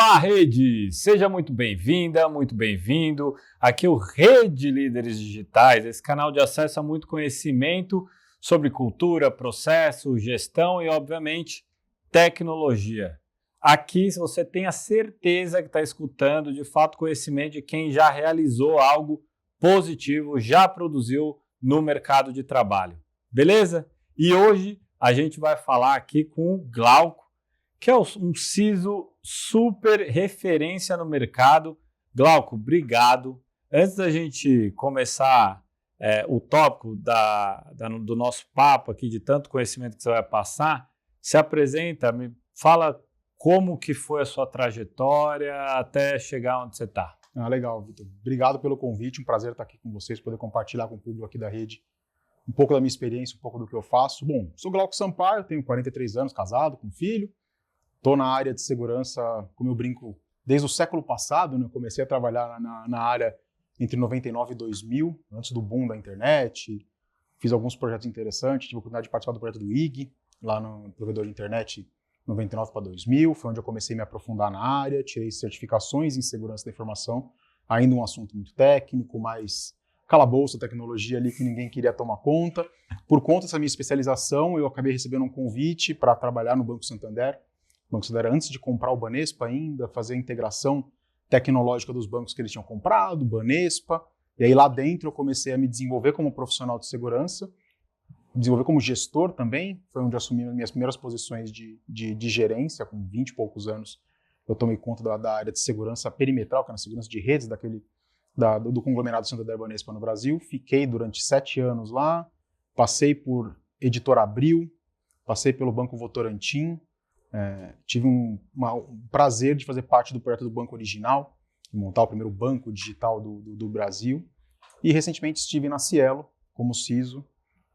Olá, Rede! Seja muito bem-vinda, muito bem-vindo. Aqui é o Rede Líderes Digitais, esse canal de acesso a muito conhecimento sobre cultura, processo, gestão e, obviamente, tecnologia. Aqui, se você tem a certeza que está escutando, de fato, conhecimento de quem já realizou algo positivo, já produziu no mercado de trabalho. Beleza? E hoje a gente vai falar aqui com o Glauco, que é um CISO super referência no mercado. Glauco, obrigado. Antes da gente começar o tópico do nosso papo aqui, de tanto conhecimento que você vai passar, se apresenta, me fala como que foi a sua trajetória até chegar onde você está. Legal, Vitor. Obrigado pelo convite, um prazer estar aqui com vocês, poder compartilhar com o público aqui da rede um pouco da minha experiência, um pouco do que eu faço. Bom, sou Glauco Sampaio, tenho 43 anos, casado, com filho. Estou na área de segurança, como eu brinco, desde o século passado, né? Eu comecei a trabalhar na área entre 99 e 2000, antes do boom da internet. Fiz alguns projetos interessantes, tive a oportunidade de participar do projeto do IG, lá no provedor de internet 99 para 2000, foi onde eu comecei a me aprofundar na área, tirei certificações em segurança da informação, ainda um assunto muito técnico, mas calabouço, tecnologia ali que ninguém queria tomar conta. Por conta dessa minha especialização, eu acabei recebendo um convite para trabalhar no Banco Santander. O Banco Santander, antes de comprar o Banespa ainda, fazer a integração tecnológica dos bancos que eles tinham comprado, Banespa, e aí lá dentro eu comecei a me desenvolver como profissional de segurança, desenvolver como gestor também, foi onde eu assumi as minhas primeiras posições de gerência, com 20 e poucos anos. Eu tomei conta da área de segurança perimetral, que é a segurança de redes do conglomerado Santander Banespa no Brasil. Fiquei durante 7 anos lá, passei por Editora Abril, passei pelo Banco Votorantim, tive um prazer de fazer parte do projeto do Banco Original, de montar o primeiro banco digital do Brasil. E recentemente estive na Cielo como CISO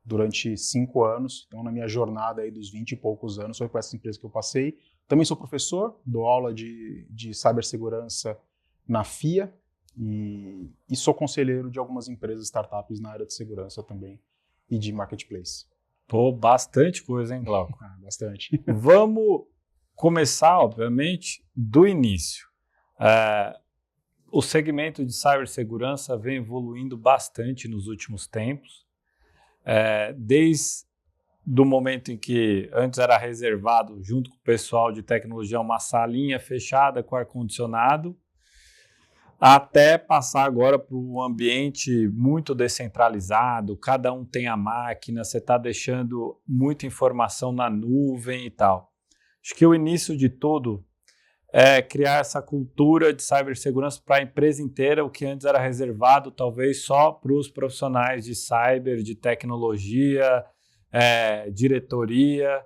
durante 5 anos. Então, na minha jornada aí dos 20 e poucos anos, foi por essa empresa que eu passei. Também sou professor, dou aula de cibersegurança na FIA e sou conselheiro de algumas empresas, startups na área de segurança também e de marketplace. Pô, bastante coisa, hein, Glauco? Bastante. Vamos começar, obviamente, do início. O segmento de cibersegurança vem evoluindo bastante nos últimos tempos. Desde o momento em que antes era reservado, junto com o pessoal de tecnologia, uma salinha fechada com ar-condicionado, até passar agora para um ambiente muito descentralizado, cada um tem a máquina, você está deixando muita informação na nuvem e tal. Acho que o início de tudo é criar essa cultura de cibersegurança para a empresa inteira, o que antes era reservado talvez só para os profissionais de cyber, de tecnologia, diretoria.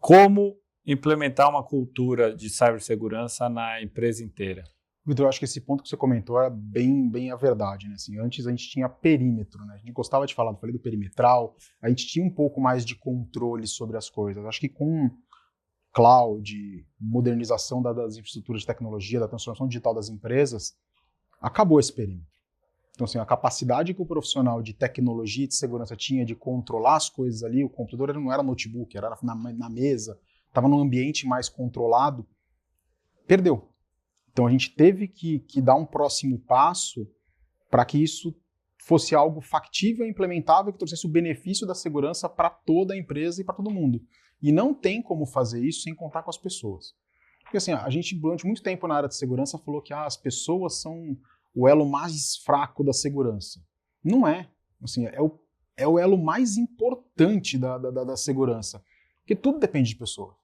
Como implementar uma cultura de cibersegurança na empresa inteira? Vitor, eu acho que esse ponto que você comentou é bem a verdade, né? Assim, antes a gente tinha perímetro, né? A gente gostava de falar, eu falei do perimetral, a gente tinha um pouco mais de controle sobre as coisas. Acho que com cloud, modernização das infraestruturas de tecnologia, da transformação digital das empresas, acabou esse perímetro. Então, assim, a capacidade que o profissional de tecnologia e de segurança tinha de controlar as coisas ali, o computador não era notebook, era na mesa, estava num ambiente mais controlado, perdeu. Então a gente teve que dar um próximo passo para que isso fosse algo factível e implementável, que trouxesse o benefício da segurança para toda a empresa e para todo mundo. E não tem como fazer isso sem contar com as pessoas. Porque assim, a gente durante muito tempo na área de segurança falou que as pessoas são o elo mais fraco da segurança. Não é. Assim, é o elo mais importante da segurança. Porque tudo depende de pessoa.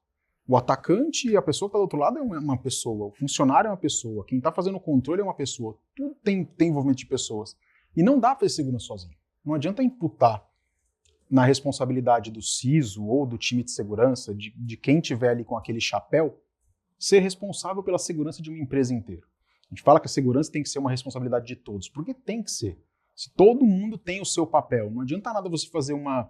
O atacante e a pessoa que está do outro lado é uma pessoa, o funcionário é uma pessoa, quem está fazendo o controle é uma pessoa, tudo tem envolvimento de pessoas. E não dá para fazer segurança sozinho. Não adianta imputar na responsabilidade do CISO ou do time de segurança, de quem estiver ali com aquele chapéu, ser responsável pela segurança de uma empresa inteira. A gente fala que a segurança tem que ser uma responsabilidade de todos, porque tem que ser. Se todo mundo tem o seu papel, não adianta nada você fazer uma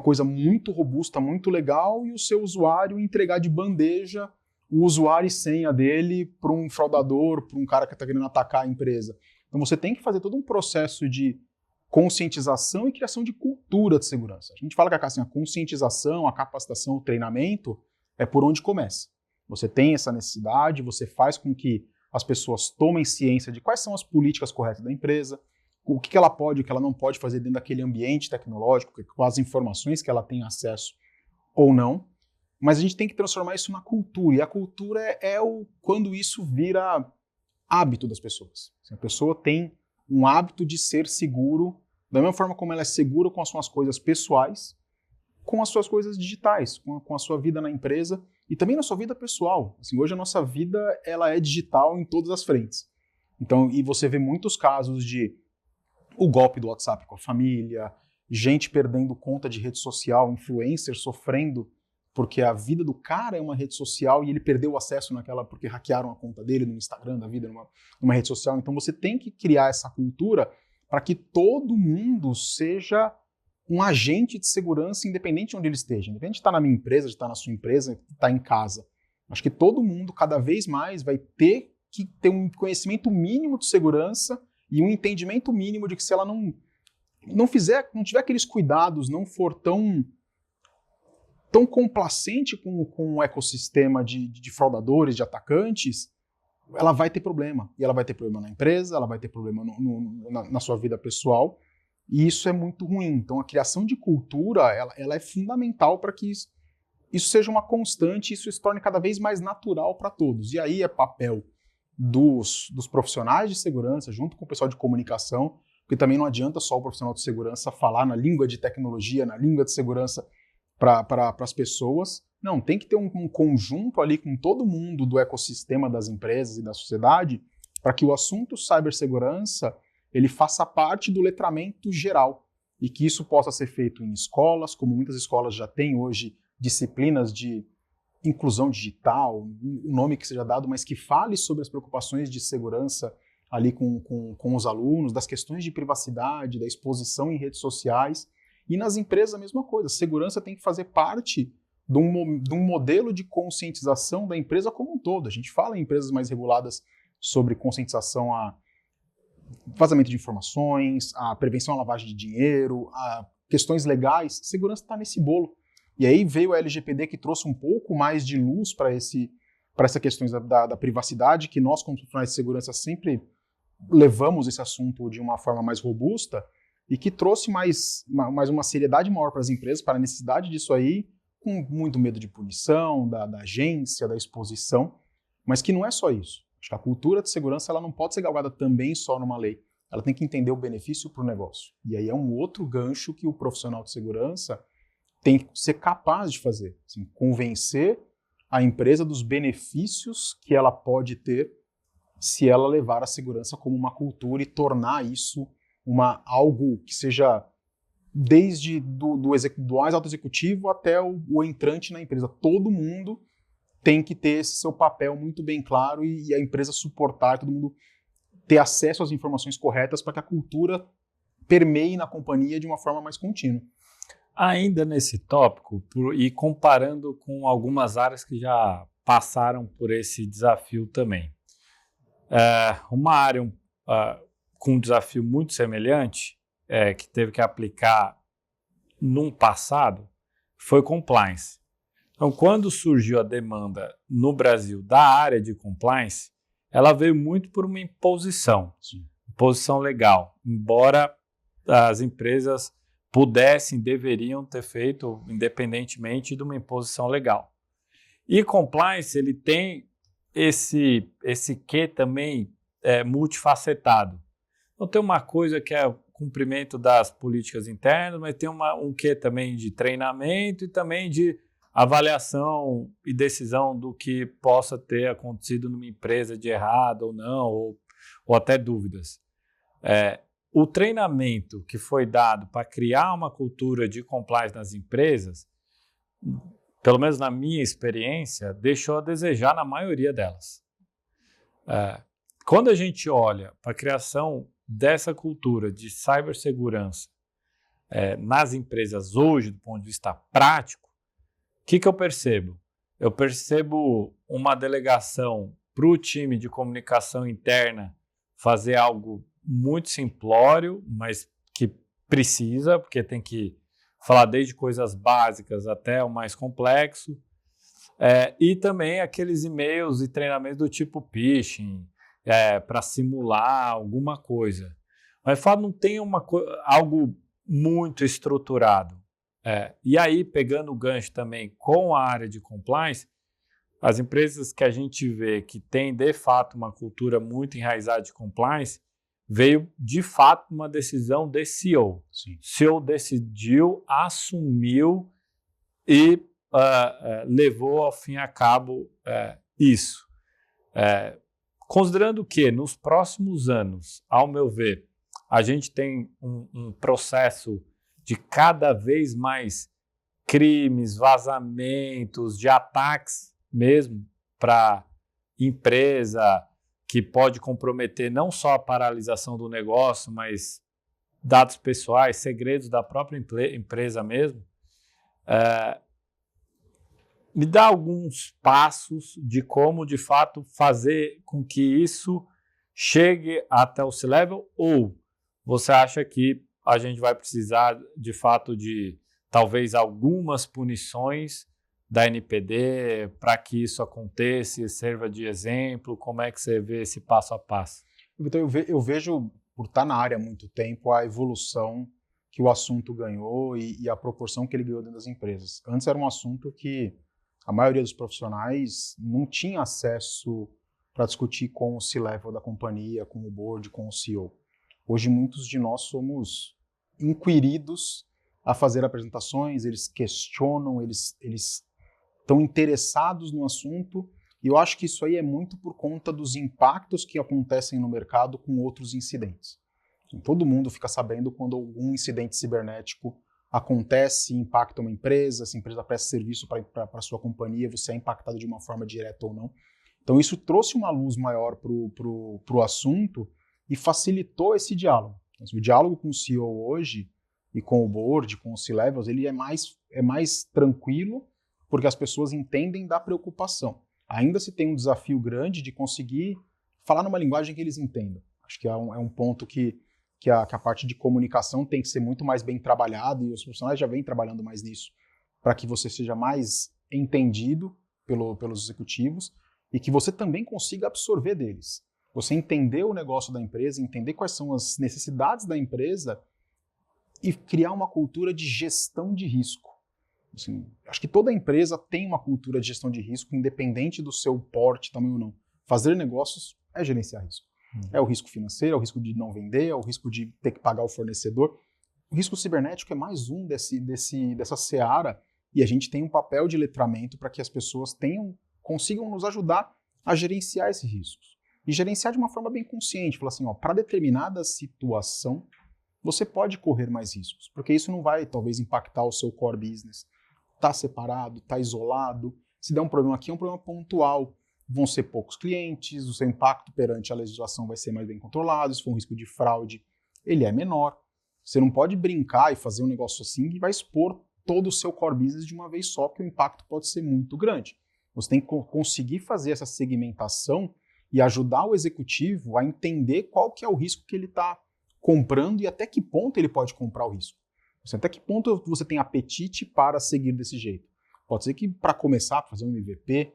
coisa muito robusta, muito legal, e o seu usuário entregar de bandeja o usuário e senha dele para um fraudador, para um cara que está querendo atacar a empresa. Então você tem que fazer todo um processo de conscientização e criação de cultura de segurança. A gente fala que assim, a conscientização, a capacitação, o treinamento é por onde começa. Você tem essa necessidade, você faz com que as pessoas tomem ciência de quais são as políticas corretas da empresa, o que ela pode e o que ela não pode fazer dentro daquele ambiente tecnológico, com as informações que ela tem acesso ou não. Mas a gente tem que transformar isso na cultura, e a cultura quando isso vira hábito das pessoas. Se a pessoa tem um hábito de ser seguro, da mesma forma como ela é segura com as suas coisas pessoais, com as suas coisas digitais, com a sua vida na empresa e também na sua vida pessoal. Assim, hoje a nossa vida ela é digital em todas as frentes. Então, e você vê muitos casos de o golpe do WhatsApp com a família, gente perdendo conta de rede social, influencer sofrendo porque a vida do cara é uma rede social e ele perdeu o acesso naquela porque hackearam a conta dele no Instagram da vida, numa rede social. Então você tem que criar essa cultura para que todo mundo seja um agente de segurança independente de onde ele esteja. Independente de estar na minha empresa, de estar na sua empresa, de estar em casa. Acho que todo mundo, cada vez mais, vai ter que ter um conhecimento mínimo de segurança e um entendimento mínimo de que se ela não tiver aqueles cuidados, não for tão complacente com o ecossistema de fraudadores, de atacantes, ela vai ter problema. E ela vai ter problema na empresa, ela vai ter problema na sua vida pessoal, e isso é muito ruim. Então a criação de cultura, ela é fundamental para que isso seja uma constante, e isso se torne cada vez mais natural para todos. E aí é papel dos profissionais de segurança, junto com o pessoal de comunicação, porque também não adianta só o profissional de segurança falar na língua de tecnologia, na língua de segurança, para as pessoas. Não, tem que ter um conjunto ali com todo mundo do ecossistema das empresas e da sociedade para que o assunto cibersegurança ele faça parte do letramento geral e que isso possa ser feito em escolas, como muitas escolas já têm hoje, disciplinas de inclusão digital, o nome que seja dado, mas que fale sobre as preocupações de segurança ali com os alunos, das questões de privacidade, da exposição em redes sociais. E nas empresas a mesma coisa, segurança tem que fazer parte de um modelo de conscientização da empresa como um todo. A gente fala em empresas mais reguladas sobre conscientização a vazamento de informações, a prevenção à lavagem de dinheiro, a questões legais, segurança está nesse bolo. E aí veio a LGPD que trouxe um pouco mais de luz para essas questões da privacidade, que nós como profissionais de segurança sempre levamos esse assunto de uma forma mais robusta, e que trouxe mais uma seriedade maior para as empresas, para a necessidade disso aí, com muito medo de punição, da agência, da exposição, mas que não é só isso. Acho que a cultura de segurança ela não pode ser galgada também só numa lei. Ela tem que entender o benefício para o negócio. E aí é um outro gancho que o profissional de segurança tem que ser capaz de fazer. Assim, convencer a empresa dos benefícios que ela pode ter se ela levar a segurança como uma cultura e tornar isso algo que seja desde do mais alto executivo até o entrante na empresa. Todo mundo tem que ter esse seu papel muito bem claro e a empresa suportar, todo mundo ter acesso às informações corretas para que a cultura permeie na companhia de uma forma mais contínua. Ainda nesse tópico, e comparando com algumas áreas que já passaram por esse desafio também. Uma área com um desafio muito semelhante, que teve que aplicar num passado, foi compliance. Então, quando surgiu a demanda no Brasil da área de compliance, ela veio muito por uma imposição legal, embora as empresas deveriam ter feito independentemente de uma imposição legal. E compliance, ele tem esse quê também multifacetado. Então tem uma coisa que é o cumprimento das políticas internas, mas tem um quê também de treinamento e também de avaliação e decisão do que possa ter acontecido numa empresa de errado ou não, ou até dúvidas. O treinamento que foi dado para criar uma cultura de compliance nas empresas, pelo menos na minha experiência, deixou a desejar na maioria delas. Quando a gente olha para a criação dessa cultura de cibersegurança nas empresas hoje, do ponto de vista prático, o que eu percebo? Eu percebo uma delegação para o time de comunicação interna fazer algo muito simplório, mas que precisa, porque tem que falar desde coisas básicas até o mais complexo. E também aqueles e-mails e treinamentos do tipo phishing, para simular alguma coisa. Mas de fato não tem algo muito estruturado. E aí, pegando o gancho também com a área de compliance, as empresas que a gente vê que tem de fato uma cultura muito enraizada de compliance, veio de fato uma decisão de CEO. Sim. O CEO decidiu, assumiu e levou ao fim e a cabo isso. Considerando que nos próximos anos, ao meu ver, a gente tem um processo de cada vez mais crimes, vazamentos, de ataques mesmo para empresa, que pode comprometer não só a paralisação do negócio, mas dados pessoais, segredos da própria empresa mesmo. Me dá alguns passos de como, de fato, fazer com que isso chegue até o C-Level, ou você acha que a gente vai precisar, de fato, de talvez algumas punições da NPD para que isso aconteça e sirva de exemplo? Como é que você vê esse passo a passo? Então, eu vejo, por estar na área há muito tempo, a evolução que o assunto ganhou e a proporção que ele ganhou dentro das empresas. Antes era um assunto que a maioria dos profissionais não tinha acesso para discutir com o C-Level da companhia, com o board, com o CEO. Hoje, muitos de nós somos inquiridos a fazer apresentações, eles questionam, eles estão interessados no assunto, e eu acho que isso aí é muito por conta dos impactos que acontecem no mercado com outros incidentes. Então, todo mundo fica sabendo quando algum incidente cibernético acontece, impacta uma empresa, se a empresa presta serviço para a sua companhia, você é impactado de uma forma direta ou não. Então isso trouxe uma luz maior para o assunto e facilitou esse diálogo. Então, o diálogo com o CEO hoje e com o board, com os C-Levels, ele é mais tranquilo, porque as pessoas entendem da preocupação. Ainda se tem um desafio grande de conseguir falar numa linguagem que eles entendam. Acho que é um ponto que a parte de comunicação tem que ser muito mais bem trabalhada, e os profissionais já vêm trabalhando mais nisso, para que você seja mais entendido pelos executivos e que você também consiga absorver deles. Você entender o negócio da empresa, entender quais são as necessidades da empresa e criar uma cultura de gestão de risco. Assim, acho que toda empresa tem uma cultura de gestão de risco, independente do seu porte também ou não. Fazer negócios é gerenciar risco. É o risco financeiro, é o risco de não vender, é o risco de ter que pagar o fornecedor. O risco cibernético é mais um dessa seara, e a gente tem um papel de letramento para que as pessoas consigam nos ajudar a gerenciar esses riscos. E gerenciar de uma forma bem consciente, falar assim, para determinada situação, você pode correr mais riscos, porque isso não vai, talvez, impactar o seu core business. Está separado, está isolado, se der um problema aqui, é um problema pontual. Vão ser poucos clientes, o seu impacto perante a legislação vai ser mais bem controlado, se for um risco de fraude, ele é menor. Você não pode brincar e fazer um negócio assim e vai expor todo o seu core business de uma vez só, porque o impacto pode ser muito grande. Você tem que conseguir fazer essa segmentação e ajudar o executivo a entender qual que é o risco que ele está comprando e até que ponto ele pode comprar o risco. Até que ponto você tem apetite para seguir desse jeito. Pode ser que, para começar, para fazer um MVP,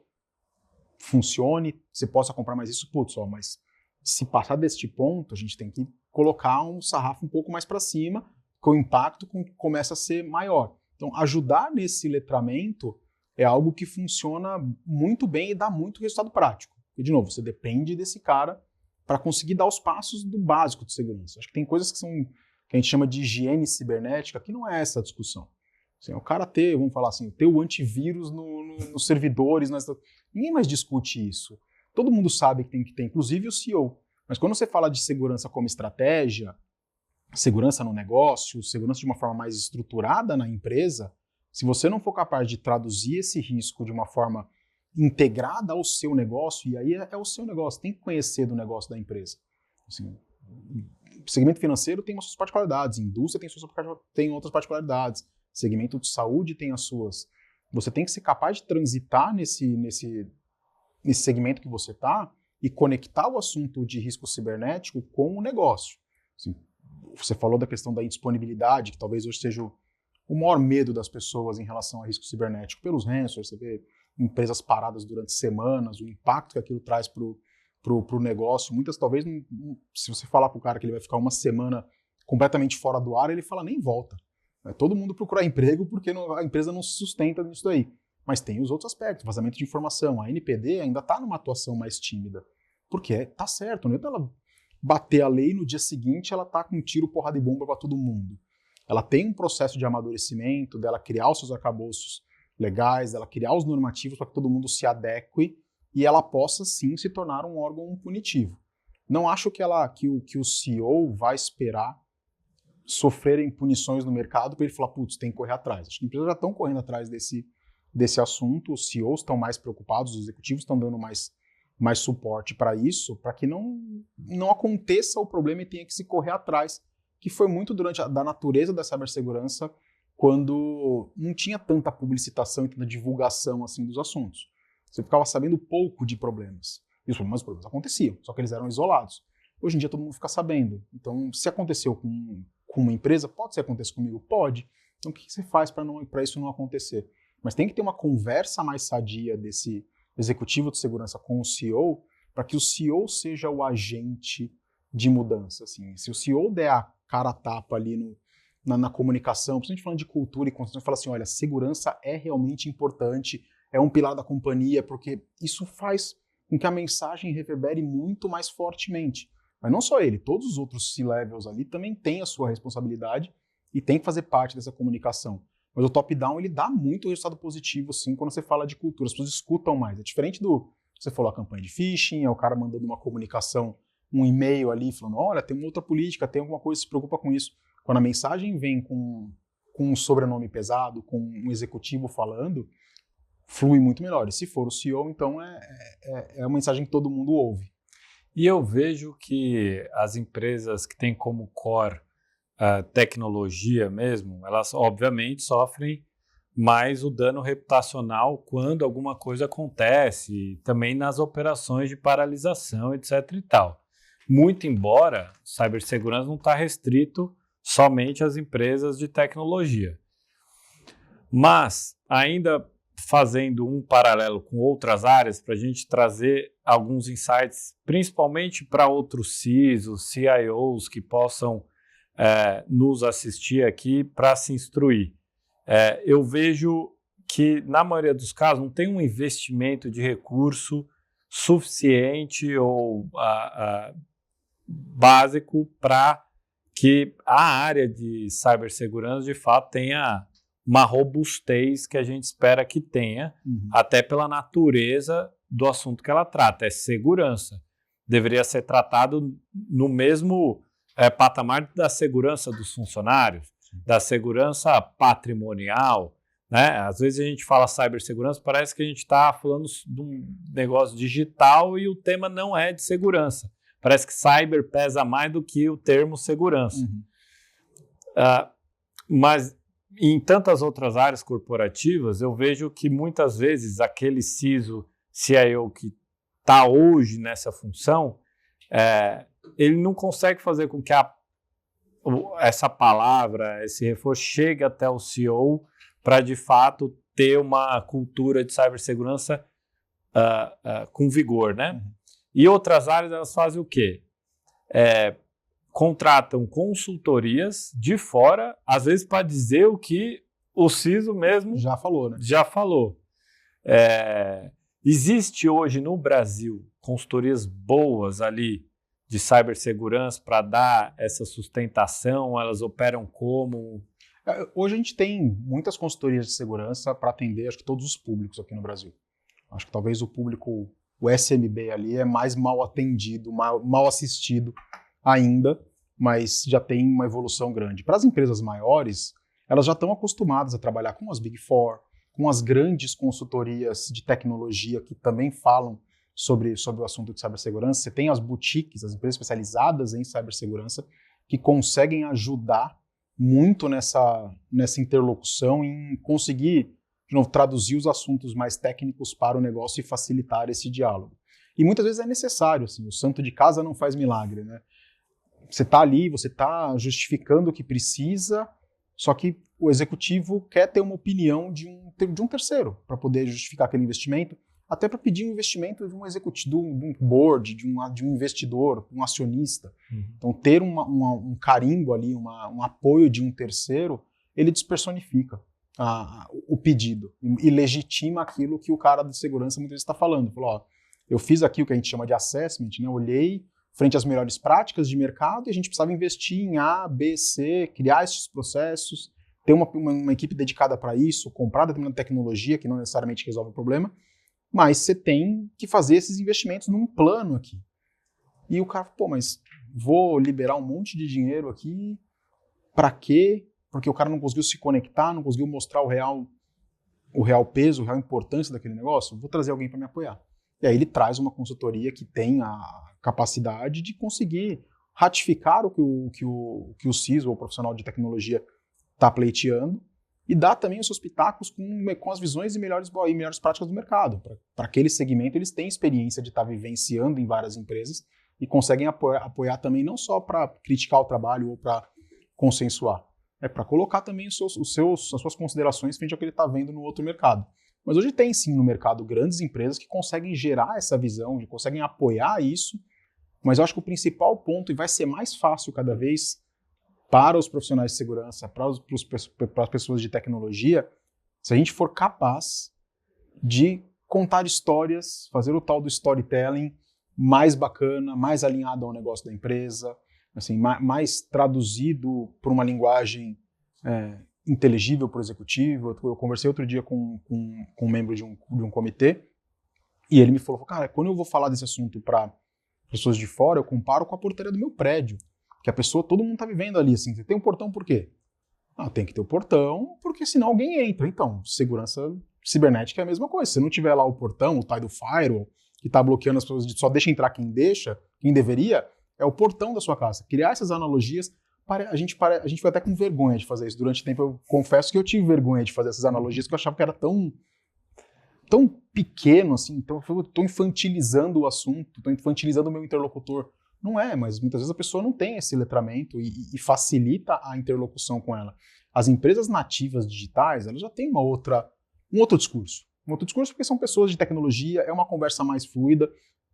funcione, você possa comprar mais isso, mas se passar deste ponto, a gente tem que colocar um sarrafo um pouco mais para cima, que o impacto começa a ser maior. Então, ajudar nesse letramento é algo que funciona muito bem e dá muito resultado prático. E, de novo, você depende desse cara para conseguir dar os passos do básico de segurança. Acho que tem coisas que a gente chama de higiene cibernética, que não é essa a discussão. Assim, o cara vamos falar assim, ter o antivírus nos servidores, ninguém mais discute isso. Todo mundo sabe que tem que ter, inclusive o CEO. Mas quando você fala de segurança como estratégia, segurança no negócio, segurança de uma forma mais estruturada na empresa, se você não for capaz de traduzir esse risco de uma forma integrada ao seu negócio, e aí é o seu negócio, tem que conhecer do negócio da empresa. Assim, o segmento financeiro tem suas particularidades, a indústria tem outras particularidades, segmento de saúde tem as suas. Você tem que ser capaz de transitar nesse segmento que você está e conectar o assunto de risco cibernético com o negócio. Assim, você falou da questão da indisponibilidade, que talvez hoje seja o maior medo das pessoas em relação a risco cibernético. Pelos ransomware, você vê empresas paradas durante semanas, o impacto que aquilo traz para o negócio. Muitas, talvez, se você falar para o cara que ele vai ficar uma semana completamente fora do ar, ele fala, nem volta. Todo mundo procurar emprego porque a empresa não se sustenta nisso daí. Mas tem os outros aspectos, vazamento de informação. A NPD ainda está numa atuação mais tímida. Porque tá certo, não é ela bater a lei no dia seguinte ela tá com um tiro, porrada e bomba para todo mundo. Ela tem um processo de amadurecimento, dela criar os seus arcabouços legais, dela criar os normativos para que todo mundo se adeque e ela possa sim se tornar um órgão punitivo. Não acho que o CEO vai esperar sofrerem punições no mercado para ele falar, putz, tem que correr atrás. Acho que as empresas já estão correndo atrás desse assunto, os CEOs estão mais preocupados, os executivos estão dando mais suporte para isso, para que não aconteça o problema e tenha que se correr atrás, que foi muito da natureza da cibersegurança, quando não tinha tanta publicitação e tanta divulgação assim dos assuntos. Você ficava sabendo pouco de problemas. E os problemas aconteciam, só que eles eram isolados. Hoje em dia todo mundo fica sabendo. Então, se aconteceu com uma empresa, pode ser que aconteça comigo? Pode. Então, o que você faz para isso não acontecer? Mas tem que ter uma conversa mais sadia desse executivo de segurança com o CEO, para que o CEO seja o agente de mudança. Assim. Se o CEO der a cara a tapa ali na comunicação, principalmente falando de cultura e construção, fala assim, olha, segurança é realmente importante, é um pilar da companhia, porque isso faz com que a mensagem reverbere muito mais fortemente. Mas não só ele, todos os outros C-levels ali também têm a sua responsabilidade e tem que fazer parte dessa comunicação. Mas o top-down, ele dá muito resultado positivo, sim, quando você fala de cultura. As pessoas escutam mais. É diferente você falou, a campanha de phishing, é o cara mandando uma comunicação, um e-mail ali, falando, olha, tem uma outra política, tem alguma coisa, se preocupa com isso. Quando a mensagem vem com um sobrenome pesado, com um executivo falando, flui muito melhor. E se for o CEO, então é uma mensagem que todo mundo ouve. E eu vejo que as empresas que têm como core tecnologia mesmo, elas obviamente sofrem mais o dano reputacional quando alguma coisa acontece, também nas operações de paralisação, etc. e tal. Muito embora cibersegurança não está restrito somente às empresas de tecnologia. Mas, ainda fazendo um paralelo com outras áreas, para a gente trazer alguns insights, principalmente para outros CISOs, CIOs que possam nos assistir aqui para se instruir. Eu vejo que, na maioria dos casos, não tem um investimento de recurso suficiente ou básico para que a área de cibersegurança, de fato, tenha uma robustez que a gente espera que tenha, até pela natureza do assunto que ela trata, é segurança. Deveria ser tratado no mesmo patamar da segurança dos funcionários, da segurança patrimonial, né? Às vezes a gente fala cibersegurança, parece que a gente está falando de um negócio digital e o tema não é de segurança. Parece que cyber pesa mais do que o termo segurança. Mas em tantas outras áreas corporativas, eu vejo que muitas vezes aquele CISO, CIO que está hoje nessa função, ele não consegue fazer com que essa palavra, esse reforço chegue até o CEO para, de fato, ter uma cultura de cibersegurança com vigor, né? E outras áreas, elas fazem o quê? Contratam consultorias de fora, às vezes para dizer o que o CISO mesmo já falou, né? Já falou. Existe hoje no Brasil consultorias boas ali de cibersegurança para dar essa sustentação? Elas operam como? Hoje a gente tem muitas consultorias de segurança para atender, acho que todos os públicos aqui no Brasil. Acho que talvez o público, o SMB ali é mais mal atendido, mal assistido ainda, mas já tem uma evolução grande. Para as empresas maiores, elas já estão acostumadas a trabalhar com as Big Four, com as grandes consultorias de tecnologia que também falam sobre o assunto de cibersegurança. Você tem as boutiques, as empresas especializadas em cibersegurança, que conseguem ajudar muito nessa interlocução, em conseguir, de novo, traduzir os assuntos mais técnicos para o negócio e facilitar esse diálogo. E muitas vezes é necessário, assim, o santo de casa não faz milagre, né? Você está ali, você está justificando o que precisa, só que o executivo quer ter uma opinião de um terceiro para poder justificar aquele investimento, até para pedir um investimento de um executivo, de um board, de um investidor, um acionista. Então, ter um carimbo ali, um apoio de um terceiro, ele despersonifica o pedido e legitima aquilo que o cara de segurança muitas vezes está falando. Falou, ó, eu fiz aqui o que a gente chama de assessment, né? Olhei frente às melhores práticas de mercado e a gente precisava investir em A, B, C, criar esses processos, ter uma equipe dedicada para isso, comprar determinada tecnologia que não necessariamente resolve o problema, mas você tem que fazer esses investimentos num plano aqui. E o cara, pô, mas vou liberar um monte de dinheiro aqui, para quê? Porque o cara não conseguiu se conectar, não conseguiu mostrar o real peso, a real importância daquele negócio, vou trazer alguém para me apoiar. E aí ele traz uma consultoria que tem a capacidade de conseguir ratificar o que o CISO, ou o profissional de tecnologia, está pleiteando, e dar também os seus pitacos com as visões e melhores práticas do mercado. Para aquele segmento, eles têm experiência de estar vivenciando em várias empresas e conseguem apoiar também, não só para criticar o trabalho ou para consensuar, é para colocar também as suas considerações frente ao que ele está vendo no outro mercado. Mas hoje tem sim no mercado grandes empresas que conseguem gerar essa visão, que conseguem apoiar isso, mas eu acho que o principal ponto, e vai ser mais fácil cada vez para os profissionais de segurança, para as pessoas de tecnologia, se a gente for capaz de contar histórias, fazer o tal do storytelling mais bacana, mais alinhado ao negócio da empresa, assim, mais traduzido por uma linguagem inteligível para o executivo. Eu conversei outro dia com um membro de um comitê e ele me falou, cara, quando eu vou falar desse assunto para pessoas de fora, eu comparo com a portaria do meu prédio. Que a pessoa, todo mundo está vivendo ali, assim, você tem um portão por quê? Tem que ter o portão, porque senão alguém entra. Então, segurança cibernética é a mesma coisa. Se não tiver lá o portão, o tal do firewall, que está bloqueando as pessoas, só deixa entrar quem deveria, é o portão da sua casa. Criar essas analogias, a gente foi até com vergonha de fazer isso. Durante o tempo, eu confesso que eu tive vergonha de fazer essas analogias, porque eu achava que era tão pequeno, assim, então eu estou infantilizando o assunto, estou infantilizando o meu interlocutor. Não é, mas muitas vezes a pessoa não tem esse letramento e facilita a interlocução com ela. As empresas nativas digitais, elas já têm um outro discurso. Um outro discurso porque são pessoas de tecnologia, é uma conversa mais fluida,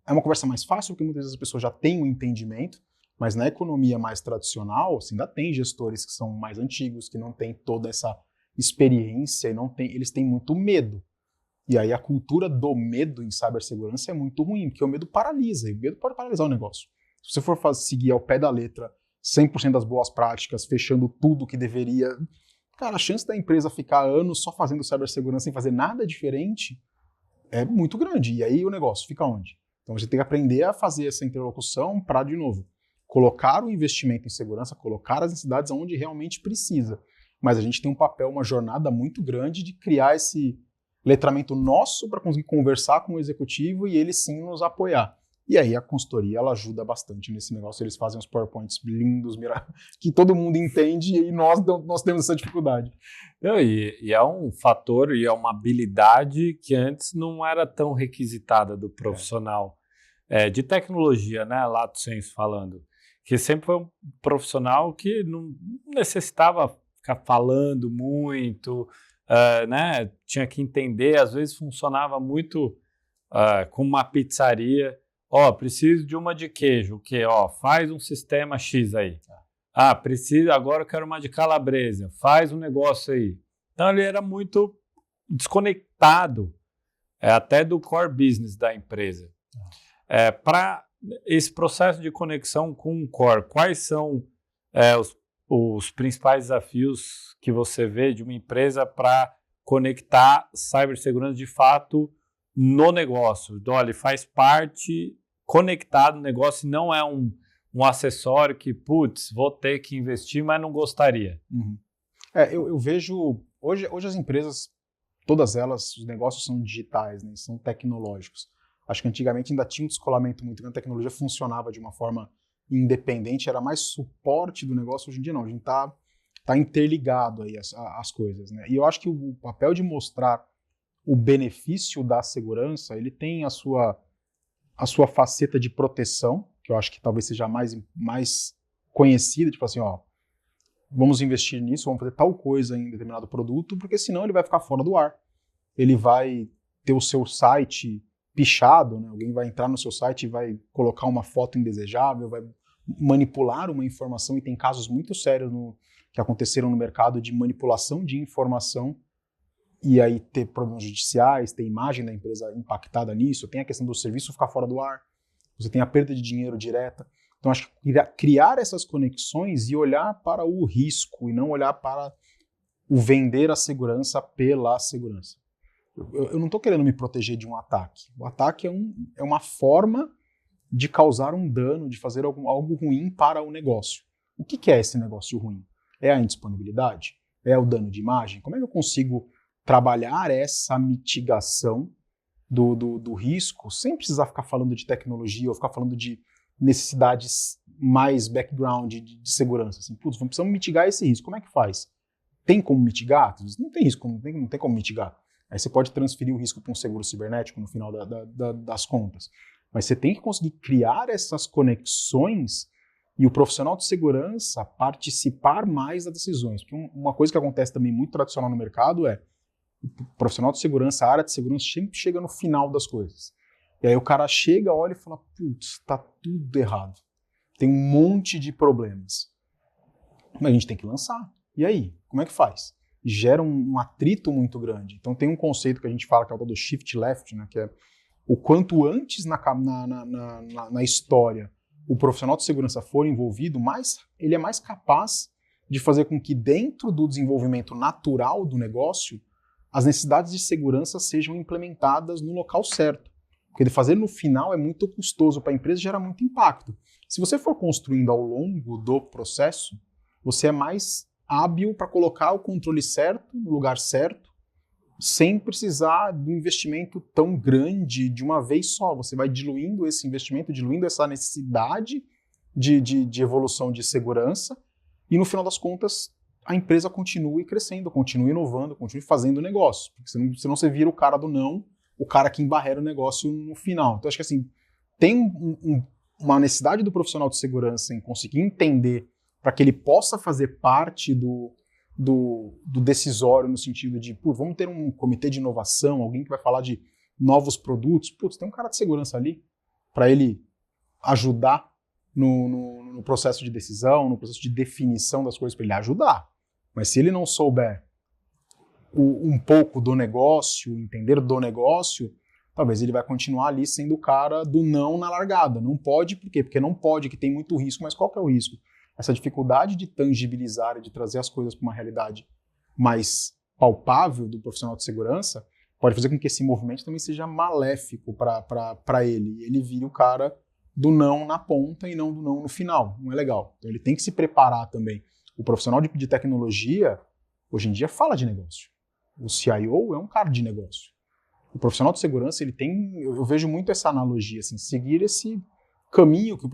é uma conversa mais fácil, porque muitas vezes as pessoas já têm um entendimento, mas na economia mais tradicional, assim, ainda tem gestores que são mais antigos, que não têm toda essa experiência, eles têm muito medo. E aí a cultura do medo em cibersegurança é muito ruim, porque o medo paralisa, e o medo pode paralisar o negócio. Se você for seguir ao pé da letra 100% das boas práticas, fechando tudo que deveria, cara, a chance da empresa ficar anos só fazendo cibersegurança sem fazer nada diferente é muito grande. E aí o negócio fica onde? Então a gente tem que aprender a fazer essa interlocução para, de novo, colocar o investimento em segurança, colocar as necessidades onde realmente precisa. Mas a gente tem um papel, uma jornada muito grande de criar esse letramento nosso para conseguir conversar com o executivo e ele sim nos apoiar. E aí a consultoria, ela ajuda bastante nesse negócio. Eles fazem uns PowerPoints lindos, que todo mundo entende, e nós temos essa dificuldade. E é um fator e é uma habilidade que antes não era tão requisitada do profissional de tecnologia, né? Lato sensu falando. Que sempre foi um profissional que não necessitava ficar falando muito, né? Tinha que entender, às vezes funcionava muito como uma pizzaria. Preciso de uma de queijo, o quê? Faz um sistema X aí. Agora eu quero uma de calabresa, faz um negócio aí. Então ele era muito desconectado até do core business da empresa. Para esse processo de conexão com o core, quais são os principais desafios que você vê de uma empresa para conectar cibersegurança de fato no negócio? Então, ele faz parte conectado no negócio e não é um acessório que, vou ter que investir, mas não gostaria. Uhum. Eu vejo, hoje as empresas, todas elas, os negócios são digitais, né, são tecnológicos. Acho que antigamente ainda tinha um descolamento muito grande, a tecnologia funcionava de uma forma independente, era mais suporte do negócio. Hoje em dia não, a gente tá interligado aí as coisas, né? E eu acho que o papel de mostrar o benefício da segurança, ele tem a sua faceta de proteção, que eu acho que talvez seja mais conhecida, tipo assim, vamos investir nisso, vamos fazer tal coisa em determinado produto, porque senão ele vai ficar fora do ar. Ele vai ter o seu site pichado, né? Alguém vai entrar no seu site e vai colocar uma foto indesejável, vai manipular uma informação, e tem casos muito sérios que aconteceram no mercado de manipulação de informação, e aí ter problemas judiciais, ter a imagem da empresa impactada nisso, tem a questão do serviço ficar fora do ar, você tem a perda de dinheiro direta. Então, acho que criar essas conexões e olhar para o risco e não olhar para o vender a segurança pela segurança. Eu não estou querendo me proteger de um ataque. O ataque é uma forma de causar um dano, de fazer algo ruim para o negócio. O que é esse negócio ruim? É a indisponibilidade? É o dano de imagem? Como é que eu consigo trabalhar essa mitigação do risco sem precisar ficar falando de tecnologia ou ficar falando de necessidades mais background de segurança? Assim, putz, precisamos mitigar esse risco. Como é que faz? Tem como mitigar? Não tem risco, não tem como mitigar. Aí você pode transferir o risco para um seguro cibernético no final das contas. Mas você tem que conseguir criar essas conexões e o profissional de segurança participar mais das decisões. Porque uma coisa que acontece também muito tradicional no mercado é o profissional de segurança, a área de segurança sempre chega no final das coisas. E aí o cara chega, olha e fala, putz, tá tudo errado. Tem um monte de problemas. Mas a gente tem que lançar. E aí, como é que faz? Gera um atrito muito grande. Então tem um conceito que a gente fala que é o tal do shift left, né, que é o quanto antes na história o profissional de segurança for envolvido, mais ele é mais capaz de fazer com que dentro do desenvolvimento natural do negócio as necessidades de segurança sejam implementadas no local certo. Porque fazer no final é muito custoso para a empresa e gera muito impacto. Se você for construindo ao longo do processo, você é mais hábil para colocar o controle certo, no lugar certo, sem precisar do investimento tão grande de uma vez só. Você vai diluindo esse investimento, diluindo essa necessidade de evolução de segurança, e no final das contas a empresa continue crescendo, continue inovando, continue fazendo negócio. Porque senão você vira o cara do não, o cara que embarrera o negócio no final. Então acho que assim, tem uma necessidade do profissional de segurança em conseguir entender para que ele possa fazer parte do decisório, no sentido de, vamos ter um comitê de inovação, alguém que vai falar de novos produtos. Tem um cara de segurança ali para ele ajudar no processo de decisão, no processo de definição das coisas, para ele ajudar. Mas se ele não souber um pouco do negócio, entender do negócio, talvez ele vai continuar ali sendo o cara do não na largada. Não pode, por quê? Porque não pode, que tem muito risco. Mas qual que é o risco? Essa dificuldade de tangibilizar e de trazer as coisas para uma realidade mais palpável do profissional de segurança pode fazer com que esse movimento também seja maléfico para ele. Ele vire o cara do não na ponta e não do não no final. Não é legal. Então ele tem que se preparar também. O profissional de tecnologia, hoje em dia, fala de negócio. O CIO é um cara de negócio. O profissional de segurança, ele tem, eu vejo muito essa analogia, assim, seguir esse caminho que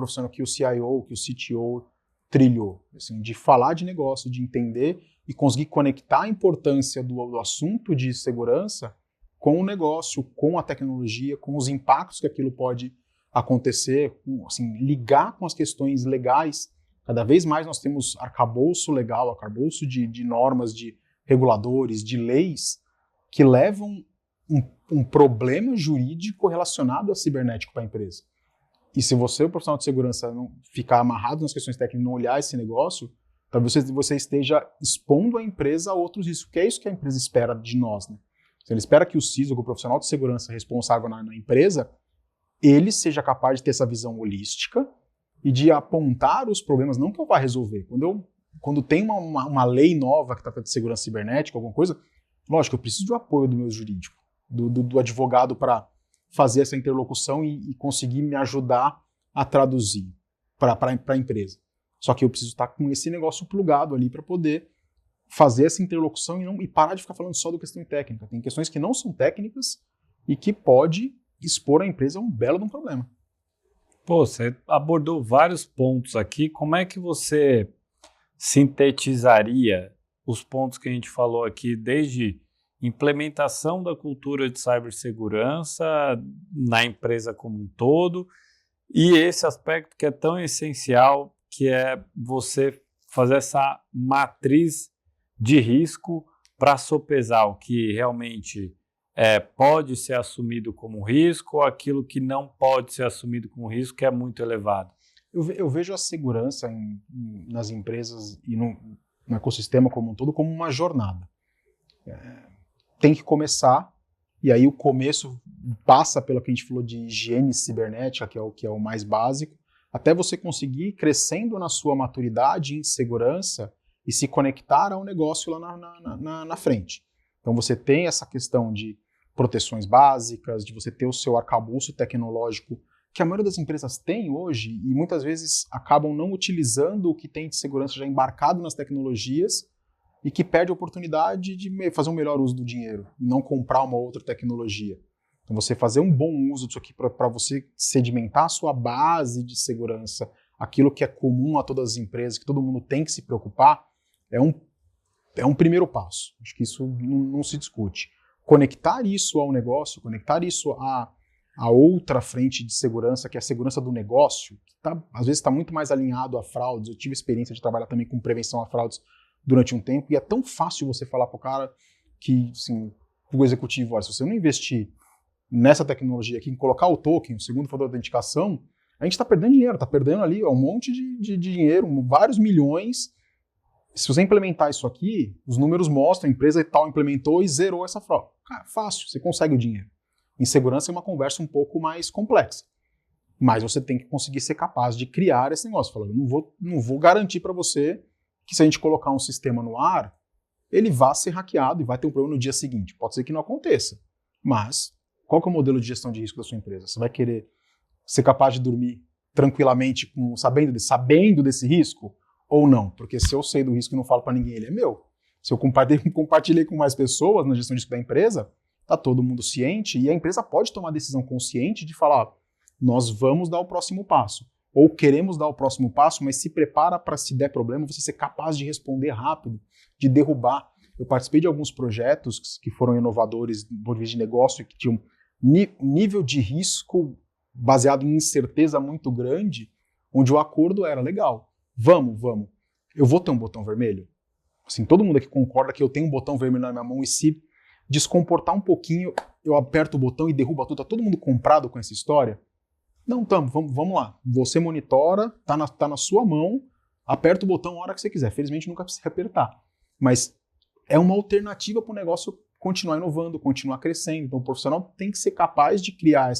o CIO, que o CTO trilhou, assim, de falar de negócio, de entender e conseguir conectar a importância do assunto de segurança com o negócio, com a tecnologia, com os impactos que aquilo pode acontecer, assim, ligar com as questões legais. Cada vez mais nós temos arcabouço legal, arcabouço de normas, de reguladores, de leis que levam um problema jurídico relacionado a cibernético para a empresa. E se você, o profissional de segurança, não ficar amarrado nas questões técnicas e não olhar esse negócio, talvez você esteja expondo a empresa a outros riscos, que é isso que a empresa espera de nós, né? Então, ele espera que o CISO, que o profissional de segurança responsável na empresa, ele seja capaz de ter essa visão holística e de apontar os problemas, não que eu vá resolver. Quando tem uma lei nova que trata de segurança cibernética, alguma coisa, lógico, eu preciso do apoio do meu jurídico, do advogado para fazer essa interlocução e conseguir me ajudar a traduzir para a empresa. Só que eu preciso estar com esse negócio plugado ali para poder fazer essa interlocução e parar de ficar falando só da questão técnica. Tem questões que não são técnicas e que pode expor a empresa a um belo de um problema. Pô, você abordou vários pontos aqui. Como é que você sintetizaria os pontos que a gente falou aqui, desde implementação da cultura de cibersegurança na empresa como um todo, e esse aspecto que é tão essencial, que é você fazer essa matriz de risco para sopesar o que realmente pode ser assumido como risco ou aquilo que não pode ser assumido como risco, que é muito elevado? Eu vejo a segurança nas empresas e no ecossistema como um todo como uma jornada. Tem que começar, e aí o começo passa pelo que a gente falou de higiene cibernética, que é o mais básico, até você conseguir ir crescendo na sua maturidade em segurança e se conectar ao negócio lá na frente. Então você tem essa questão de proteções básicas, de você ter o seu arcabouço tecnológico, que a maioria das empresas tem hoje, e muitas vezes acabam não utilizando o que tem de segurança já embarcado nas tecnologias, e que perde a oportunidade de fazer um melhor uso do dinheiro, e não comprar uma outra tecnologia. Então você fazer um bom uso disso aqui para você sedimentar a sua base de segurança, aquilo que é comum a todas as empresas, que todo mundo tem que se preocupar, é um primeiro passo. Acho que isso não se discute. Conectar isso ao negócio, conectar isso a outra frente de segurança, que é a segurança do negócio, que às vezes está muito mais alinhado a fraudes. Eu tive experiência de trabalhar também com prevenção a fraudes durante um tempo, e é tão fácil você falar para o cara que, assim, o executivo, olha, se você não investir nessa tecnologia aqui, em colocar o token, o segundo fator de autenticação, a gente está perdendo dinheiro, está perdendo ali um monte de dinheiro, vários milhões. Se você implementar isso aqui, os números mostram, a empresa e tal implementou e zerou essa fraude. Cara, fácil, você consegue o dinheiro. Em segurança é uma conversa um pouco mais complexa. Mas você tem que conseguir ser capaz de criar esse negócio. Falando, não vou garantir para você que se a gente colocar um sistema no ar, ele vai ser hackeado e vai ter um problema no dia seguinte. Pode ser que não aconteça. Mas qual que é o modelo de gestão de risco da sua empresa? Você vai querer ser capaz de dormir tranquilamente sabendo desse risco ou não? Porque se eu sei do risco e não falo para ninguém, ele é meu. Se eu compartilhei com mais pessoas na gestão de risco da empresa, está todo mundo ciente e a empresa pode tomar a decisão consciente de falar, nós vamos dar o próximo passo. Ou queremos dar o próximo passo, mas se prepara para, se der problema, você ser capaz de responder rápido, de derrubar. Eu participei de alguns projetos que foram inovadores do ponto de vista de negócio e que tinham nível de risco baseado em incerteza muito grande, onde o acordo era legal. Vamos. Eu vou ter um botão vermelho? Assim, todo mundo aqui concorda que eu tenho um botão vermelho na minha mão e se descomportar um pouquinho, eu aperto o botão e derrubo tudo. Tá todo mundo comprado com essa história? Não, vamos lá. Você monitora, tá na sua mão, aperta o botão a hora que você quiser. Felizmente nunca precisa apertar. Mas é uma alternativa para o negócio continuar inovando, continuar crescendo. Então o profissional tem que ser capaz de criar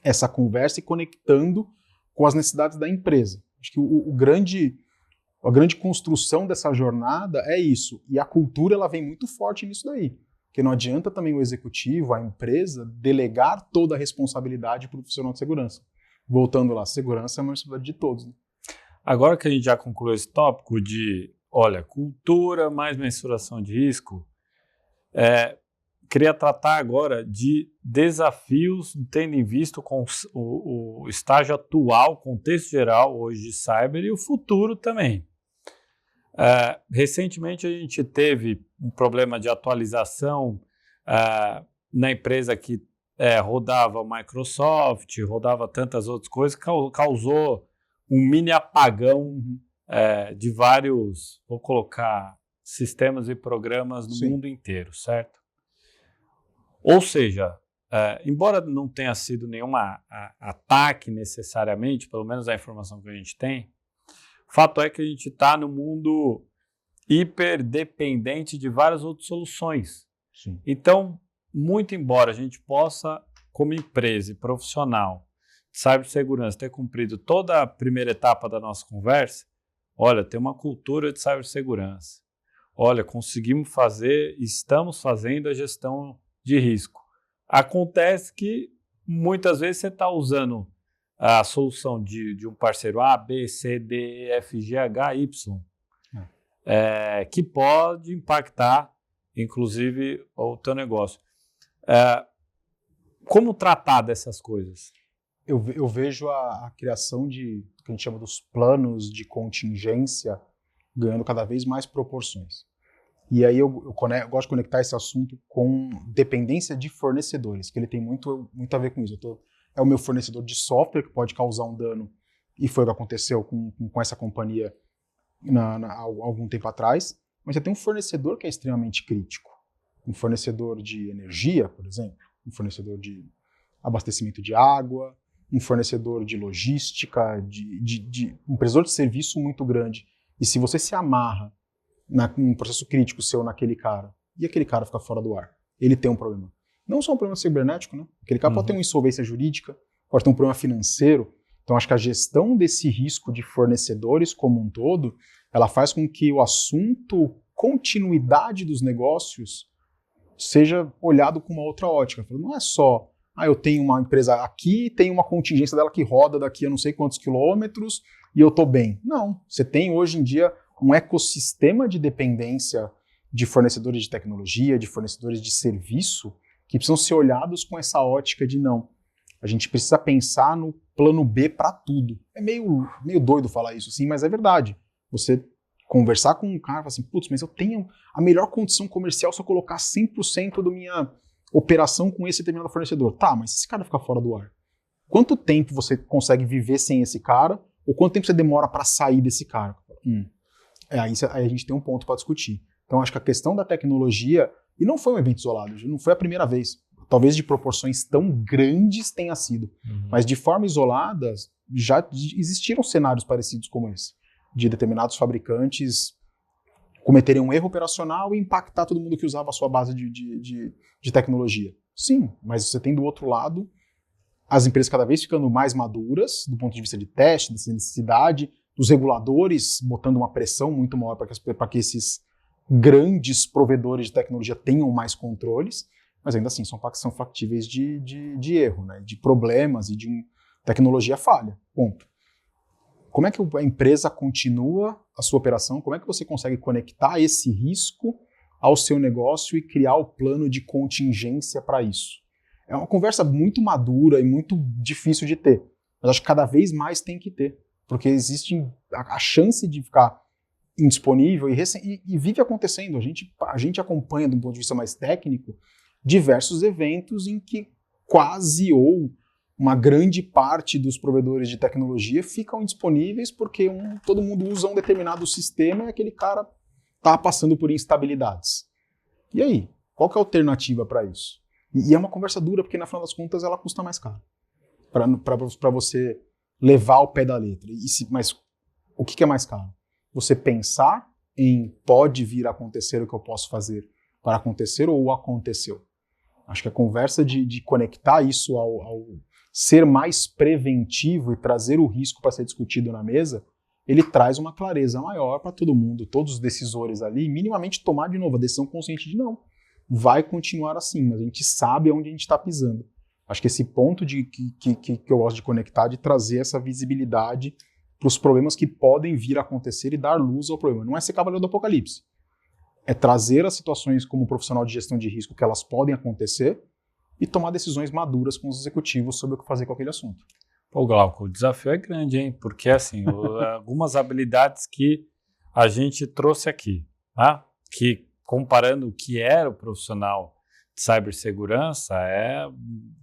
essa conversa e conectando com as necessidades da empresa. Acho que a grande construção dessa jornada é isso. E a cultura ela vem muito forte nisso daí. Porque não adianta também o executivo, a empresa, delegar toda a responsabilidade para o profissional de segurança. Voltando lá, segurança é uma responsabilidade de todos. Né? Agora que a gente já concluiu esse tópico de, cultura mais mensuração de risco, queria tratar agora de desafios, tendo em vista o estágio atual, o contexto geral hoje de cyber e o futuro também. Recentemente a gente teve um problema de atualização na empresa que rodava o Microsoft, rodava tantas outras coisas, causou um mini apagão de vários, vou colocar, sistemas e programas no mundo inteiro, certo? Ou seja, embora não tenha sido nenhum ataque necessariamente, pelo menos a informação que a gente tem, o fato é que a gente está no mundo hiperdependente de várias outras soluções. Sim. Então, muito embora a gente possa, como empresa e profissional de cibersegurança, ter cumprido toda a primeira etapa da nossa conversa, olha, tem uma cultura de cibersegurança. Olha, conseguimos fazer, estamos fazendo a gestão de risco. Acontece que muitas vezes você está usando a solução de um parceiro A, B, C, D, E, F, G, H, Y, que pode impactar, inclusive, o teu negócio. Como tratar dessas coisas? Eu vejo a criação de o que a gente chama dos planos de contingência ganhando cada vez mais proporções. E aí eu gosto de conectar esse assunto com dependência de fornecedores, que ele tem muito a ver com isso. É o meu fornecedor de software que pode causar um dano, e foi o que aconteceu com essa companhia há algum tempo atrás, mas você tem um fornecedor que é extremamente crítico. Um fornecedor de energia, por exemplo, um fornecedor de abastecimento de água, um fornecedor de logística, um prestador de serviço muito grande. E se você se amarra num processo crítico seu naquele cara, e aquele cara fica fora do ar, ele tem um problema. Não só um problema cibernético, né? Aquele cara pode ter uma insolvência jurídica, pode ter um problema financeiro. Então, acho que a gestão desse risco de fornecedores como um todo, ela faz com que o assunto continuidade dos negócios seja olhado com uma outra ótica. Não é só, eu tenho uma empresa aqui, tem uma contingência dela que roda daqui a não sei quantos quilômetros e eu estou bem. Não, você tem hoje em dia um ecossistema de dependência de fornecedores de tecnologia, de fornecedores de serviço, que precisam ser olhados com essa ótica de não. A gente precisa pensar no plano B para tudo. É meio doido falar isso, sim, mas é verdade. Você conversar com um cara e falar assim, putz, mas eu tenho a melhor condição comercial se eu colocar 100% da minha operação com esse determinado fornecedor. Tá, mas se esse cara ficar fora do ar, quanto tempo você consegue viver sem esse cara? Ou quanto tempo você demora para sair desse cara? Aí a gente tem um ponto para discutir. Então, acho que a questão da tecnologia, e não foi um evento isolado, não foi a primeira vez. Talvez de proporções tão grandes tenha sido. Mas de forma isolada, já existiram cenários parecidos como esse. De determinados fabricantes cometerem um erro operacional e impactar todo mundo que usava a sua base de tecnologia. Sim, mas você tem do outro lado as empresas cada vez ficando mais maduras, do ponto de vista de teste, dessa necessidade, dos reguladores botando uma pressão muito maior para que esses grandes provedores de tecnologia tenham mais controles, mas ainda assim são factíveis de erro, né? De problemas e de tecnologia falha. Ponto. Como é que a empresa continua a sua operação? Como é que você consegue conectar esse risco ao seu negócio e criar o plano de contingência para isso? É uma conversa muito madura e muito difícil de ter, mas acho que cada vez mais tem que ter, porque existe a chance de ficar indisponível e vive acontecendo. A gente acompanha, de um ponto de vista mais técnico, diversos eventos em que quase ou uma grande parte dos provedores de tecnologia ficam indisponíveis porque todo mundo usa um determinado sistema e aquele cara está passando por instabilidades. E aí? Qual que é a alternativa para isso? E é uma conversa dura, porque na final das contas ela custa mais caro para você levar ao pé da letra. Mas o que é mais caro? Você pensar em pode vir a acontecer o que eu posso fazer para acontecer ou aconteceu? Acho que a conversa de conectar isso ao ser mais preventivo e trazer o risco para ser discutido na mesa, ele traz uma clareza maior para todo mundo, todos os decisores ali, minimamente tomar de novo a decisão consciente de não. Vai continuar assim, mas a gente sabe onde a gente está pisando. Acho que esse ponto que eu gosto de conectar, de trazer essa visibilidade para os problemas que podem vir a acontecer e dar luz ao problema. Não é ser cavaleiro do apocalipse. É trazer as situações como profissional de gestão de risco que elas podem acontecer e tomar decisões maduras com os executivos sobre o que fazer com aquele assunto. Pô, Glauco, o desafio é grande, hein? Porque, assim, algumas habilidades que a gente trouxe aqui, tá? Que, comparando o que era o profissional de cibersegurança, é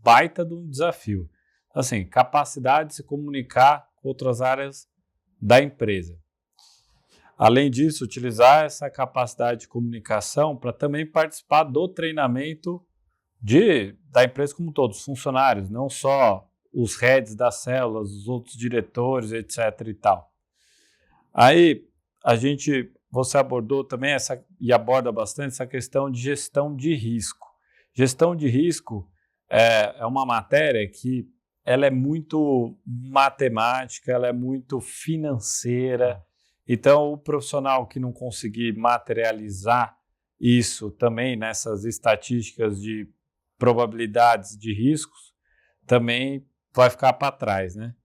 baita de um desafio. Assim, capacidade de se comunicar com outras áreas da empresa. Além disso, utilizar essa capacidade de comunicação para também participar do treinamento da empresa como todos, os funcionários, não só os heads das células, os outros diretores, etc. e tal. Aí, você abordou também e aborda bastante essa questão de gestão de risco. Gestão de risco é uma matéria que ela é muito matemática, ela é muito financeira. Então, o profissional que não conseguir materializar isso também nessas estatísticas de probabilidades de riscos, também vai ficar para trás, né?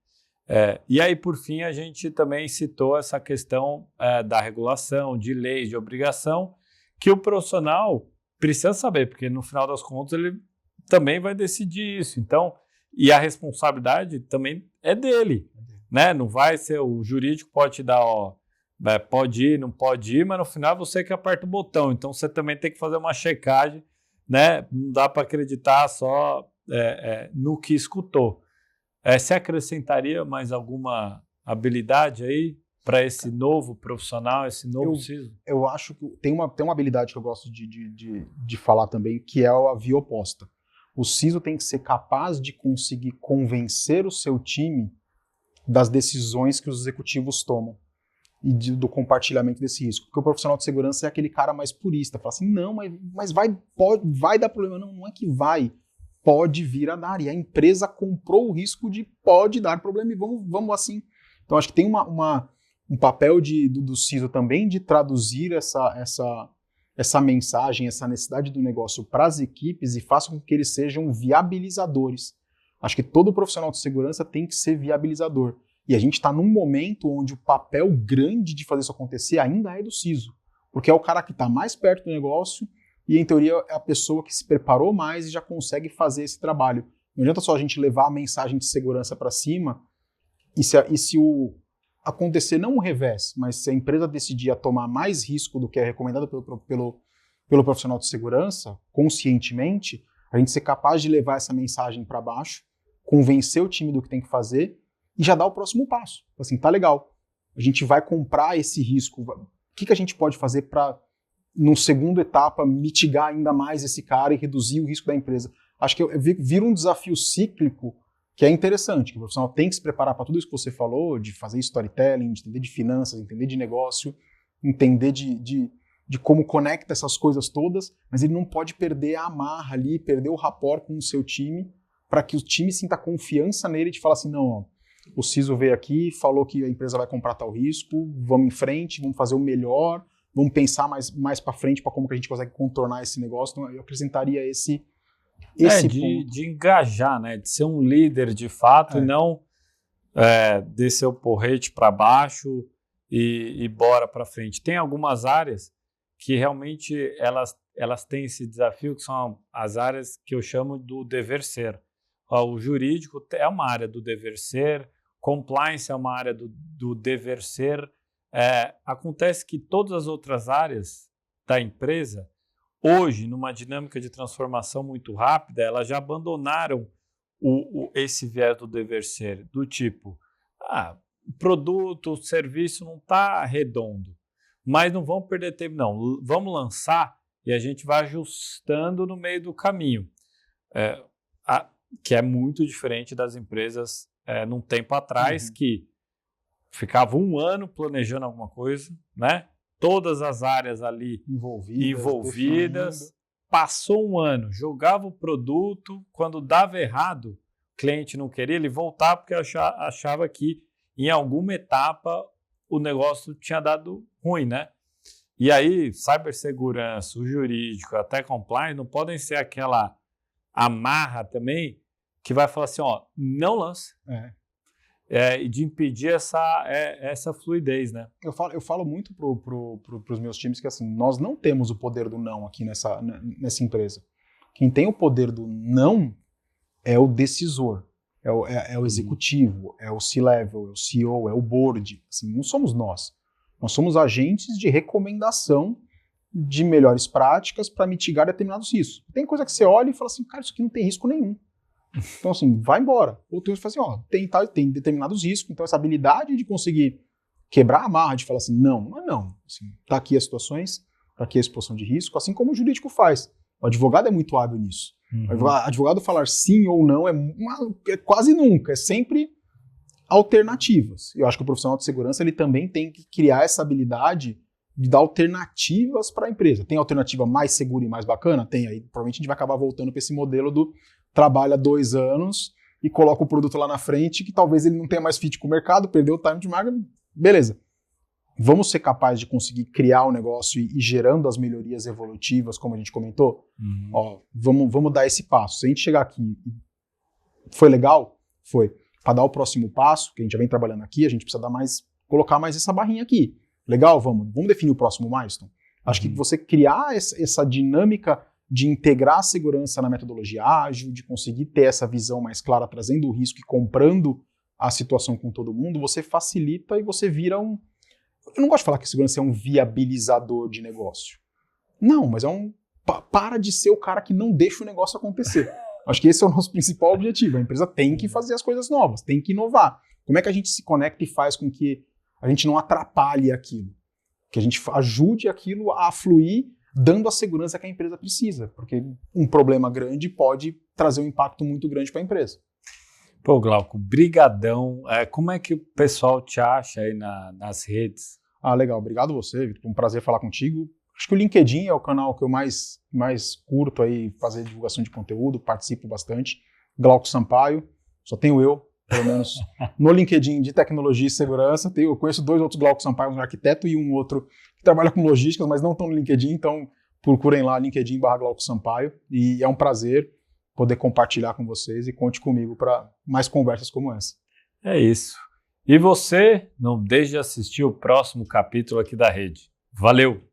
E aí, por fim, a gente também citou essa questão da regulação, de leis, de obrigação, que o profissional precisa saber, porque no final das contas ele também vai decidir isso. Então, e a responsabilidade também é dele, né? Não vai ser o jurídico pode te dar, pode ir, não pode ir, mas no final você que aperta o botão. Então, você também tem que fazer uma checagem, né? Não dá para acreditar só no que escutou. Você acrescentaria mais alguma habilidade aí para esse novo profissional, esse novo CISO? Eu acho que tem uma habilidade que eu gosto de falar também, que é a via oposta. O CISO tem que ser capaz de conseguir convencer o seu time das decisões que os executivos tomam e do compartilhamento desse risco. Porque o profissional de segurança é aquele cara mais purista, fala assim, não, mas vai dar problema. Não é que vai, pode vir a dar. E a empresa comprou o risco de pode dar problema e vamos assim. Então acho que tem um papel do CISO também de traduzir essa mensagem, essa necessidade do negócio para as equipes e faça com que eles sejam viabilizadores. Acho que todo profissional de segurança tem que ser viabilizador. E a gente está num momento onde o papel grande de fazer isso acontecer ainda é do CISO, porque é o cara que está mais perto do negócio e, em teoria, é a pessoa que se preparou mais e já consegue fazer esse trabalho. Não adianta só a gente levar a mensagem de segurança para cima e se acontecer não um revés, mas se a empresa decidir a tomar mais risco do que é recomendado pelo profissional de segurança, conscientemente, a gente ser capaz de levar essa mensagem para baixo, convencer o time do que tem que fazer e já dar o próximo passo. Assim, tá legal, a gente vai comprar esse risco, o que a gente pode fazer para, numa segunda etapa, mitigar ainda mais esse cara e reduzir o risco da empresa? Acho que vira um desafio cíclico que é interessante, que o profissional tem que se preparar para tudo isso que você falou, de fazer storytelling, de entender de finanças, entender de negócio, entender de como conecta essas coisas todas, mas ele não pode perder a amarra ali, perder o rapport com o seu time, para que o time sinta confiança nele de falar assim, não, ó, o CISO veio aqui, falou que a empresa vai comprar tal risco, vamos em frente, vamos fazer o melhor, vamos pensar mais para frente para como que a gente consegue contornar esse negócio. Então, eu acrescentaria esse ponto. De engajar, né? De ser um líder de fato e não descer o porrete para baixo e bora para frente. Tem algumas áreas que realmente elas têm esse desafio, que são as áreas que eu chamo do dever ser. O jurídico é uma área do dever ser, compliance é uma área do dever ser. Acontece que todas as outras áreas da empresa, hoje, numa dinâmica de transformação muito rápida, elas já abandonaram esse viés do dever ser, do tipo, o produto, o serviço não está redondo, mas não vamos perder tempo, não. Vamos lançar e a gente vai ajustando no meio do caminho. Que é muito diferente das empresas num tempo atrás, que ficavam um ano planejando alguma coisa, né? Todas as áreas ali envolvidas, passou um ano, jogava o produto, quando dava errado, o cliente não queria, ele voltava porque achava que em alguma etapa o negócio tinha dado ruim, né? E aí, cibersegurança, o jurídico, até compliance, não podem ser aquela amarra também que vai falar assim, ó, não lança. E de impedir essa fluidez, né? Eu falo muito para os meus times que assim, nós não temos o poder do não aqui nessa empresa. Quem tem o poder do não é o decisor, é o executivo, é o C-level, é o CEO, é o board. Assim, não somos nós. Nós somos agentes de recomendação de melhores práticas para mitigar determinados riscos. Tem coisa que você olha e fala assim, cara, isso aqui não tem risco nenhum. Então, assim, vai embora. Ou tem assim, ó, tem determinados riscos, então essa habilidade de conseguir quebrar a amarra, de falar assim, não é não. Assim, tá aqui as situações, tá aqui a exposição de risco, assim como o jurídico faz. O advogado é muito hábil nisso. O advogado falar sim ou não é quase nunca, é sempre alternativas. Eu acho que o profissional de segurança ele também tem que criar essa habilidade de dar alternativas para a empresa. Tem alternativa mais segura e mais bacana? Tem. Aí provavelmente a gente vai acabar voltando para esse modelo do trabalha 2 anos e coloca o produto lá na frente, que talvez ele não tenha mais fit com o mercado, perdeu o time de market, beleza. Vamos ser capazes de conseguir criar o negócio e ir gerando as melhorias evolutivas, como a gente comentou? Ó, vamos dar esse passo. Se a gente chegar aqui e foi legal? Foi. Para dar o próximo passo, que a gente já vem trabalhando aqui, a gente precisa colocar mais essa barrinha aqui. Legal? Vamos definir o próximo milestone. Acho que você criar essa dinâmica de integrar a segurança na metodologia ágil, de conseguir ter essa visão mais clara, trazendo o risco e comprando a situação com todo mundo, você facilita e você vira um... Eu não gosto de falar que a segurança é um viabilizador de negócio. Não, mas para de ser o cara que não deixa o negócio acontecer. Acho que esse é o nosso principal objetivo. A empresa tem que fazer as coisas novas, tem que inovar. Como é que a gente se conecta e faz com que a gente não atrapalhe aquilo, que a gente ajude aquilo a fluir, dando a segurança que a empresa precisa, porque um problema grande pode trazer um impacto muito grande para a empresa. Pô, Glauco, brigadão. Como é que o pessoal te acha aí nas redes? Legal. Obrigado você, Victor. Um prazer falar contigo. Acho que o LinkedIn é o canal que eu mais curto aí, fazer divulgação de conteúdo, participo bastante. Glauco Sampaio, só tenho eu, pelo menos, no LinkedIn de tecnologia e segurança. Eu conheço 2 outros Glauco Sampaio, um arquiteto e um outro que trabalha com logística, mas não estão no LinkedIn, então procurem lá LinkedIn/Glauco Sampaio. E é um prazer poder compartilhar com vocês e conte comigo para mais conversas como essa. É isso. E você, não deixe de assistir o próximo capítulo aqui da Rede. Valeu!